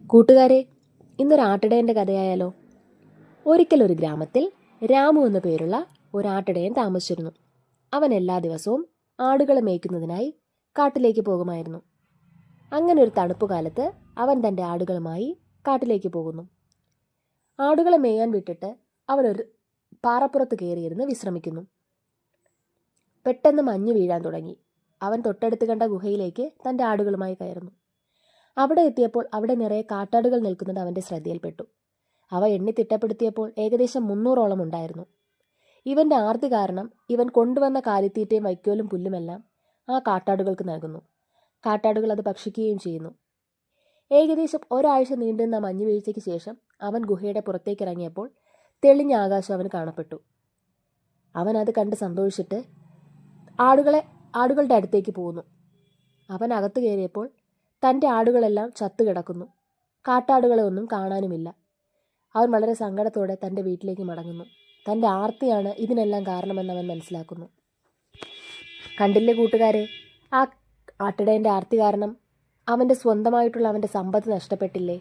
കൂട്ടുകാരെ, ഇന്നൊരു ആട്ടിടയൻ്റെ കഥയായാലോ? ഒരിക്കൽ ഒരു ഗ്രാമത്തിൽ രാമു എന്ന പേരുള്ള ഒരു ആട്ടിടയൻ താമസിച്ചിരുന്നു. അവൻ എല്ലാ ദിവസവും ആടുകളെ മേയ്ക്കുന്നതിനായി കാട്ടിലേക്ക് പോകുമായിരുന്നു. അങ്ങനെ ഒരു തണുപ്പുകാലത്ത് അവൻ തൻ്റെ ആടുകളുമായി കാട്ടിലേക്ക് പോകുന്നു. ആടുകളെ മേയാൻ വിട്ടിട്ട് അവനൊരു പാറപ്പുറത്ത് കയറിയിരുന്ന് വിശ്രമിക്കുന്നു. പെട്ടെന്ന് മഞ്ഞ് വീഴാൻ തുടങ്ങി. അവൻ തൊട്ടടുത്ത് കണ്ട ഗുഹയിലേക്ക് തൻ്റെ ആടുകളുമായി കയറുന്നു. അവിടെ എത്തിയപ്പോൾ അവിടെ നിറയെ കാട്ടാടുകൾ നിൽക്കുന്നത് അവൻ്റെ ശ്രദ്ധയിൽപ്പെട്ടു. അവ എണ്ണി തിട്ടപ്പെടുത്തിയപ്പോൾ ഏകദേശം 300ഓളം ഉണ്ടായിരുന്നു. ഇവൻ്റെ ആർത്തി കാരണം ഇവൻ കൊണ്ടുവന്ന കാലിത്തീറ്റയും വൈക്കോലും പുല്ലുമെല്ലാം ആ കാട്ടാടുകൾക്ക് നൽകുന്നു. കാട്ടാടുകൾ അത് ഭക്ഷിക്കുകയും ചെയ്യുന്നു. ഏകദേശം ഒരാഴ്ച നീണ്ടുനിന്ന മഞ്ഞുവീഴ്ചയ്ക്ക് ശേഷം അവൻ ഗുഹയുടെ പുറത്തേക്ക് ഇറങ്ങിയപ്പോൾ തെളിഞ്ഞ ആകാശം അവന് കാണപ്പെട്ടു. അവൻ അത് കണ്ട് സന്തോഷിച്ചിട്ട് ആടുകളുടെ അടുത്തേക്ക് പോകുന്നു. അവൻ അകത്ത് കയറിയപ്പോൾ തൻ്റെ ആടുകളെല്ലാം ചത്തുകിടക്കുന്നു. കാട്ടാടുകളെ ഒന്നും കാണാനുമില്ല. അവൻ വളരെ സങ്കടത്തോടെ തൻ്റെ വീട്ടിലേക്ക് മടങ്ങുന്നു. തൻ്റെ ആർത്തിയാണ് ഇതിനെല്ലാം കാരണമെന്ന് അവൻ മനസ്സിലാക്കുന്നു. കണ്ടില്ലേ കൂട്ടുകാരെ, ആ ആട്ടിടയൻ്റെ ആർത്തി കാരണം അവൻ്റെ സ്വന്തമായിട്ടുള്ള അവൻ്റെ സമ്പത്ത് നഷ്ടപ്പെട്ടില്ലേ?